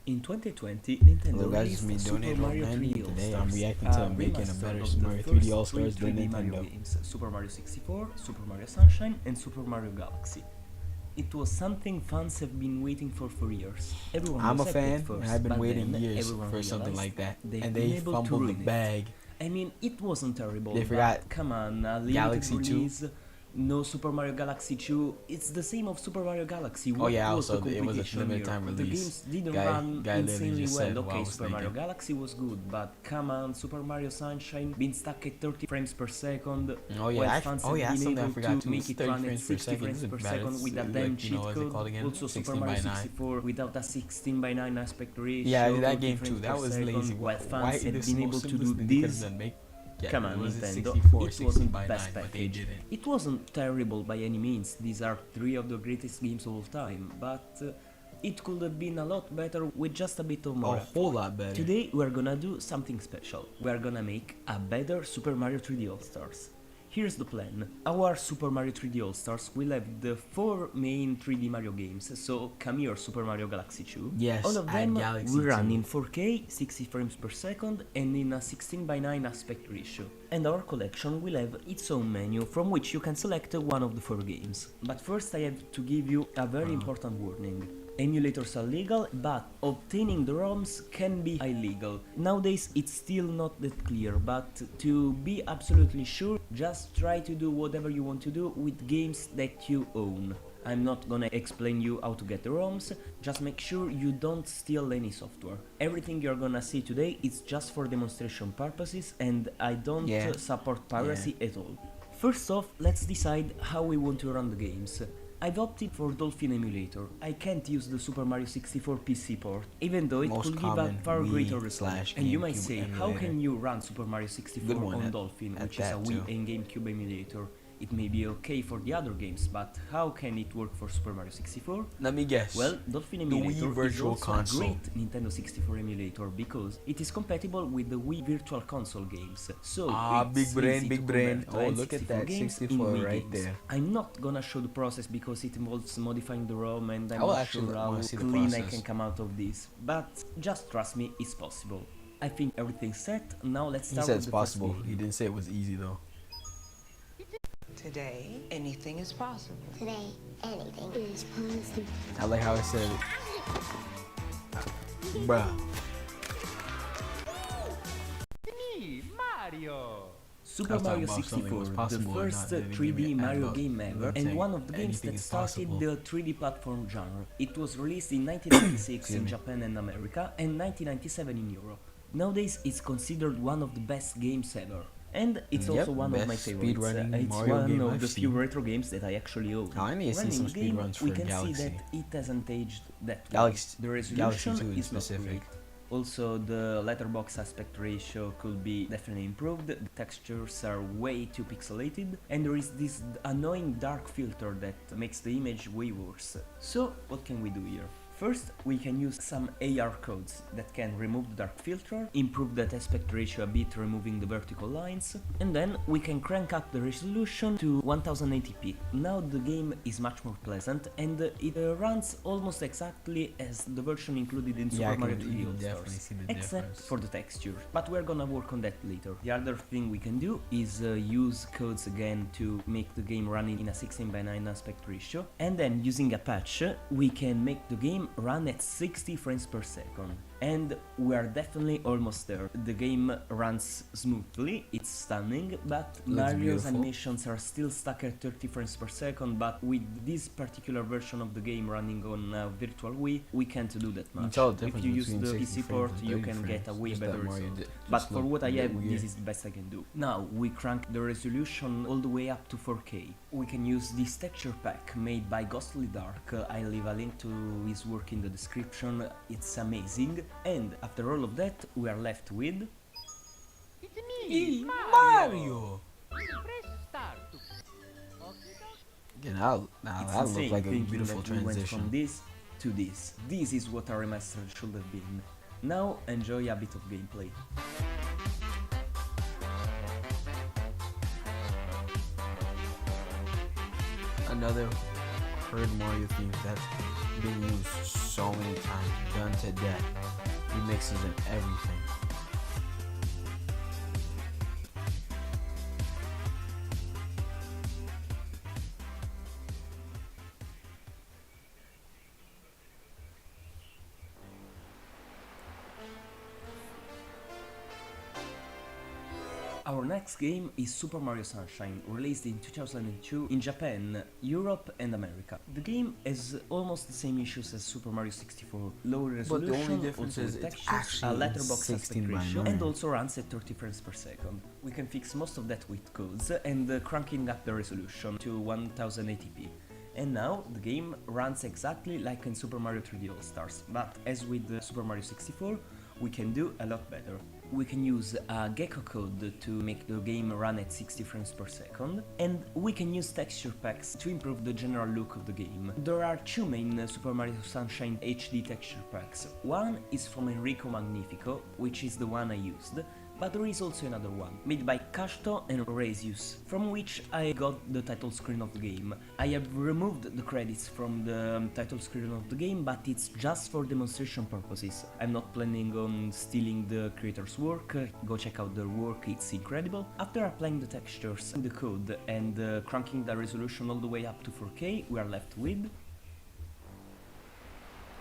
In 2020, Nintendo Hello guys, it's released me Super Donate Mario Old 3D Today I'm All-Stars, reacting a to making a remaster better of Super the Mario 3D first All three Stars than 3D Mario Nintendo. games, Super Mario 64, Super Mario Sunshine, and Super Mario Galaxy. It was something fans have been waiting for years. Everyone I'm was a happy at fan, and first, I've been but waiting then years everyone for something realized like that, they've and been they able to fumbled the ruin it. bag. I mean, it wasn't terrible, They but forgot come on, a limited Galaxy 2. release, no Super Mario Galaxy 2. It's the same of Super Mario Galaxy. Oh What yeah, was the also it was a competition limited here? time The games release. didn't Guy run literally insanely just well. said what I Okay, was Super Mario thinking. Galaxy was good, but come on, Super Mario Sunshine been stuck at 30 frames per second, Oh yeah, while fans have that's been something I able forgot to too. make It's it 30 run at frames per 60 second. frames Isn't per bad. second It's with a like, damn cheat what's it code. called again? Also, Super 16 by Mario 9. 64 without a 16 by 9 aspect ratio. Yeah, that 30 game frames too. That per was second, lazy. while Why fans have this been able most to do simplest thing they could this. have done? Make Come on, was it Nintendo, 64, it 16 wasn't the by best 9, but they package. didn't. It wasn't terrible by any means, these are three of the greatest games of all time, but it could have been a lot better with just a bit of more A effort. whole lot better. Today we're gonna do something special. We're gonna make a better Super Mario 3D All-Stars. Here's the plan. Our Super Mario 3D All-Stars will have the 4 main 3D Mario games, so come here Super Mario Galaxy 2. Yes, All of I had them Galaxy will run 2. in 4K, 60 frames per second, and in a 16 by 9 aspect ratio. And our collection will have its own menu from which you can select one of the 4 games. But first I have to give you a very important warning. Emulators are legal, but obtaining the ROMs can be illegal. Nowadays it's still not that clear, but to be absolutely sure, just try to do whatever you want to do with games that you own. I'm not gonna explain you how to get the ROMs, just make sure you don't steal any software. Everything you're gonna see today is just for demonstration purposes, and I don't support piracy at all. First off, let's decide how we want to run the games. I've opted for Dolphin Emulator. I can't use the Super Mario 64 PC port, even though it could give a far greater result. And you might say, how can you run Super Mario 64 on Dolphin, which is a Wii and GameCube emulator? It may be okay for the other games, but how can it work for Super Mario 64? Let me guess. Well, Dolphin the Emulator Wii Virtual is also Console. a great Nintendo 64 emulator because it is compatible with the Wii Virtual Console games. So it's easy to convert Oh, look at that games in 64 Wii right games. there. I'm not gonna show the process because it involves modifying the ROM and I'm I will not actually sure how wanna see the clean I process. can come out of this. But just trust me, it's possible. I think everything's set. Now let's He start said with it's the possible. first He game. didn't say it was easy though. Today, anything is possible. Today, anything is possible. I like how I said it. Bruh. Super I was talking Mario about something 64, was the possible or first not, didn't give 3D me an Mario adult. game ever, I'm and saying one of the games anything that is started possible. the 3D platform genre. It was released in 1996 in Excuse me. Japan and America, and 1997 in Europe. Nowadays it's considered one of the best games ever. And it's Yep, also one of my best favorites. speedrunning It's Mario one game of I've the few seen. retro games that I actually own. Now, I need to see some Running game, speedruns we for can see Galaxy. that it hasn't aged that well. Galaxy, The Galaxy resolution 2 in is not specific. great. Also, the letterbox aspect ratio could be definitely improved, the textures are way too pixelated, and there is this annoying dark filter that makes the image way worse. So, what can we do here? First, we can use some AR codes that can remove the dark filter, improve that aspect ratio a bit removing the vertical lines, and then we can crank up the resolution to 1080p. Now the game is much more pleasant and it runs almost exactly as the version included in Super Mario 3D you can definitely All-Stars, see the except difference. for the texture, but we're gonna work on that later. The other thing we can do is use codes again to make the game run in a 16 by 9 aspect ratio, and then using a patch we can make the game run at 60 frames per second. And we are definitely almost there. The game runs smoothly, it's stunning, but Mario's beautiful. animations are still stuck at 30 frames per second, but with this particular version of the game running on Virtual Wii, we can't do that much. tell the If difference you use between the 60 PC frames port, and you 30 can get a frames. way Just better that Mario result. just But for looked what I a bit have, weird. this is the best I can do. Now, we crank the resolution all the way up to 4K. We can use this texture pack made by Ghostly Dark. I leave a link to his work in the description, it's amazing. And after all of that, we are left with... Mario! Yeah, now It's that insane looked like a thinking beautiful that we went from transition. this to this. This is what a remastered should have been. Now enjoy a bit of gameplay. Another heard Mario themes that's been used so many times, done to death. Remixes and everything. Our next game is Super Mario Sunshine, released in 2002 in Japan, Europe and America. The game has almost the same issues as Super Mario 64, low resolution, the only difference also is with it's textures, a actually letterbox aspect 16 by ratio, 9. and also runs at 30 frames per second. We can fix most of that with codes and cranking up the resolution to 1080p. And now the game runs exactly like in Super Mario 3D All-Stars, but as with Super Mario 64, we can do a lot better. We can use a gecko code to make the game run at 60 frames per second, and we can use texture packs to improve the general look of the game. There are two main Super Mario Sunshine HD texture packs. One is from Enrico Magnifico, which is the one I used, but there is also another one, made by Cashto and Rezius, from which I got the title screen of the game. I have removed the credits from the title screen of the game, but it's just for demonstration purposes. I'm not planning on stealing the creator's work, go check out their work, it's incredible. After applying the textures, the code, and cranking the resolution all the way up to 4K, we are left with...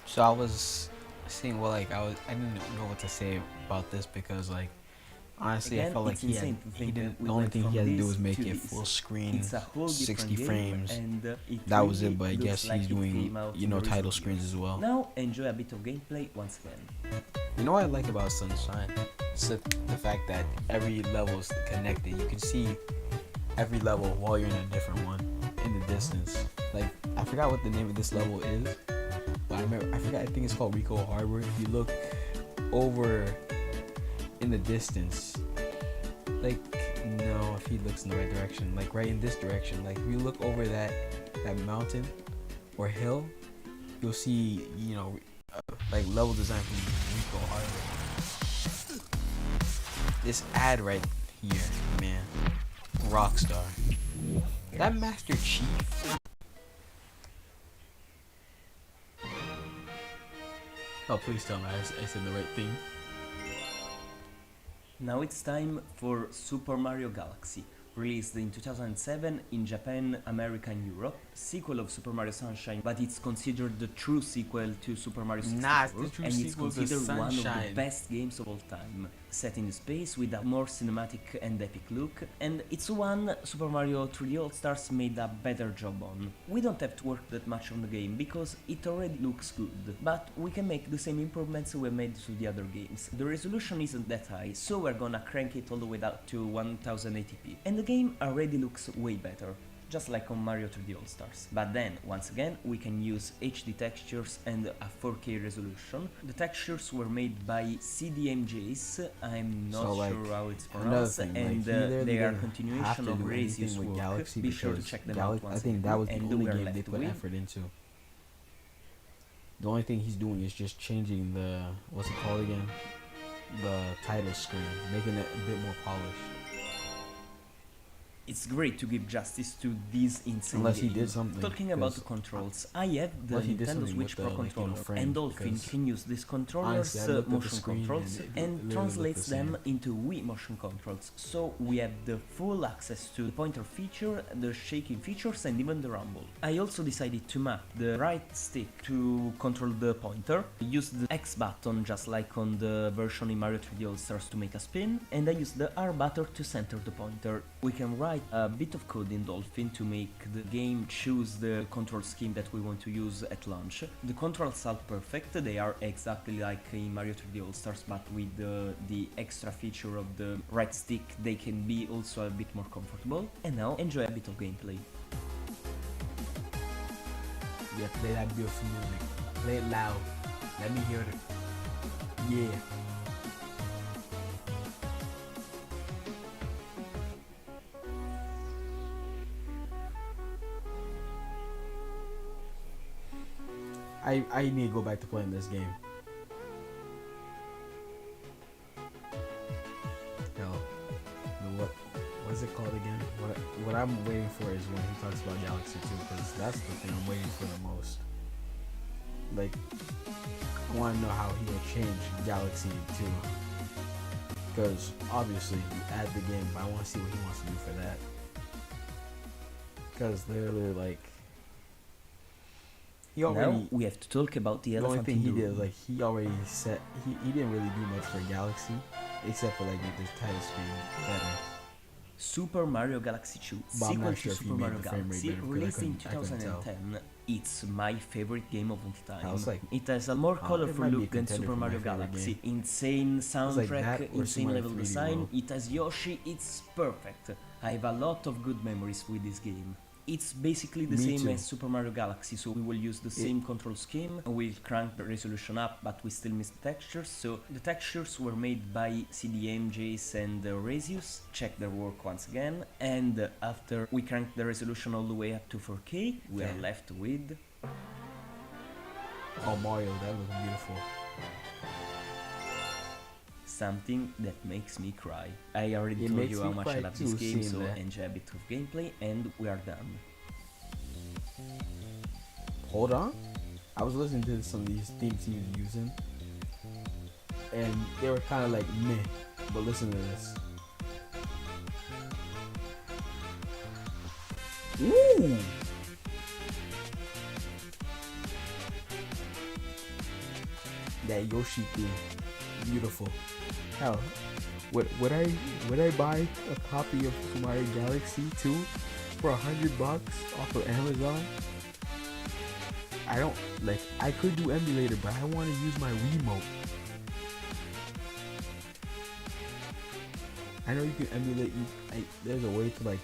So I was saying, well, like I didn't know what to say about this because, like, honestly, Again, I felt like it's insane to think that we the only went thing from he had to do this was make to it this. full screen, It's a whole 60 different game, frames. and That was really it, but I looks guess like he's it doing, came out you in know, the title recent screens years. as well. Now enjoy a bit of gameplay once again. You know what I like about Sunshine? It's the fact that every level is connected. You can see every level while you're in a different one in the distance. Like, I forgot what the name of this level is, but I forgot, I think it's called Rico Harbor. If you look over in the distance, like, no, if he looks in the right direction, like right in this direction, like if you look over that mountain or hill, you'll see, you know, like level design from Rico Harbor. This ad right here, man, Rockstar. That Master Chief. Oh, please tell me I said the right thing. Now it's time for Super Mario Galaxy, released in 2007 in Japan, America and Europe, sequel of Super Mario Sunshine, but it's considered the true sequel to Super Mario 64, Nah, it's the true and it's sequel to considered one of the Sunshine. best games of all time, set in space with a more cinematic and epic look, and it's one Super Mario 3D All-Stars made a better job on. We don't have to work that much on the game because it already looks good, but we can make the same improvements we made to the other games. The resolution isn't that high, so we're gonna crank it all the way down to 1080p, and the game already looks way better, just like on Mario 3D All-Stars. But then, once again, we can use HD textures and a 4K resolution. The textures were made by CDMJs, I'm not So, like, sure how it's another pronounced, thing, and like, he literally they are didn't have continuation to of do Rezius' anything with work. Galaxy Be sure to because check them out once I think again, that was the and only we are game left they put with effort into. The only thing he's doing is just changing the, what's it called again? The title screen, making it a bit more polished. It's great to give justice to these insane Unless he games. did something, Talking about the because controls, I have the unless he did Nintendo something Switch with Pro the, like, you know, controller, frame, and Dolphin because can use these controllers honestly, I looked at the motion screen controls and it and literally translates looked the them into Wii motion controls. So we have the full access to the pointer feature, the shaking features, and even the rumble. I also decided to map the right stick to control the pointer, use the X button just like on the version in Mario 3D All-Stars to make a spin, and I use the R button to center the pointer. We can write a bit of code in Dolphin to make the game choose the control scheme that we want to use at launch. The controls are perfect, they are exactly like in Mario 3D All-Stars, but with the extra feature of the right stick they can be also a bit more comfortable. And now enjoy a bit of gameplay. Yeah, play that beautiful music. Play it loud. Let me hear it. Yeah. I need to go back to playing this game. Hell, what what's it called again? What I'm waiting for is when he talks about Galaxy 2, because that's the thing I'm waiting for the most. Like, I want to know how he will change Galaxy 2. Because obviously you add the game, but I want to see what he wants to do for that. Because literally, like, he already. Now we have to talk about the The only elephant thing in he the did room. is like he already set. He didn't really do much for Galaxy, except for like make this title screen better. Super Mario Galaxy 2, But I'm sequel not to sure if he Super made Mario the frame rate Galaxy, better, because released in I couldn't tell. 2010. It's my favorite game of all time. I was like, it has a more it colorful might be a look than contender Super for my Mario favorite Galaxy. game. Insane like soundtrack, that or insane Super level 3D design. World. It has Yoshi. It's perfect. I have a lot of good memories with this game. It's basically the Me same too. as Super Mario Galaxy, so we will use the same control scheme. We'll crank the resolution up, but we still miss the textures. So the textures were made by CDM, Jace and Razius. Check their work once again. And after we crank the resolution all the way up to 4K, we are Damn. left with Oh, Mario, that looks beautiful. something that makes me cry. I already It told makes you how me much I cry love this too, game, seeing so that. enjoy a bit of gameplay and we are done. Hold on. I was listening to some of these themes he was using, and they were kind of like meh. But listen to this. Ooh. That Yoshi theme, beautiful. Hell, would I buy a copy of Super Mario Galaxy 2 for $100 off of Amazon? I don't like. I could do emulator, but I want to use my remote. I know you can emulate. There's a way to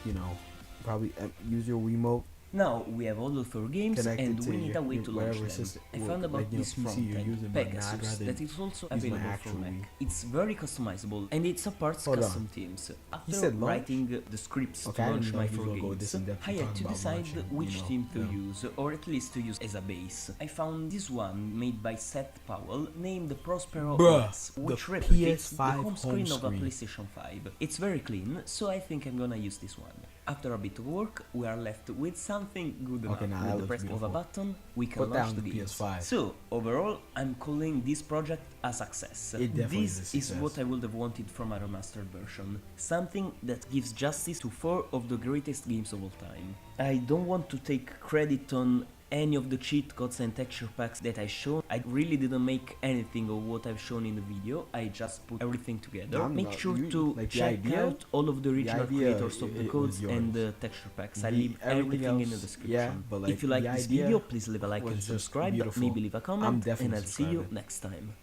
probably use your remote. Now we have all of our games Connect it and to we need a way your- to launch whatever them. system- I well, found about like, this PC front you're end, using, but nah, I'd Pegasus, rather that is also use my available for actual Mac. Wii. It's very customizable and it's a parts Hold on. custom themes. After said launch? writing the scripts Okay, I to didn't launch know my he was 4 gonna go games, this in-depth I to had talk to about decide launching, which you know, theme to yeah. use, or at least to use as a base. I found this one made by Seth Powell named Prospero Bruh, OS, the which replicates the PS5 home screen of a screen. PlayStation 5. It's very clean, so I think I'm gonna use this one. After a bit of work, we are left with something good enough. Okay, now that With the looks press of a beautiful. button, we can Put launch down the the games. PS5. So, overall, I'm calling this project a success. It definitely This is a is success. what I would have wanted from a remastered version. Something that gives justice to 4 of the greatest games of all time. I don't want to take credit on any of the cheat codes and texture packs that I showed. I really didn't make anything of what I've shown in the video, I just put everything together. I'm Make not- sure you- to like, the check idea- out all of the original idea, creators of the it codes was and yours. the texture packs. I The- leave everything everything in the else, description. yeah, but, like, if you like the this idea video, please leave a like was and just subscribe, beautiful. maybe leave a I'm comment, definitely and I'll see you subscribing. next time.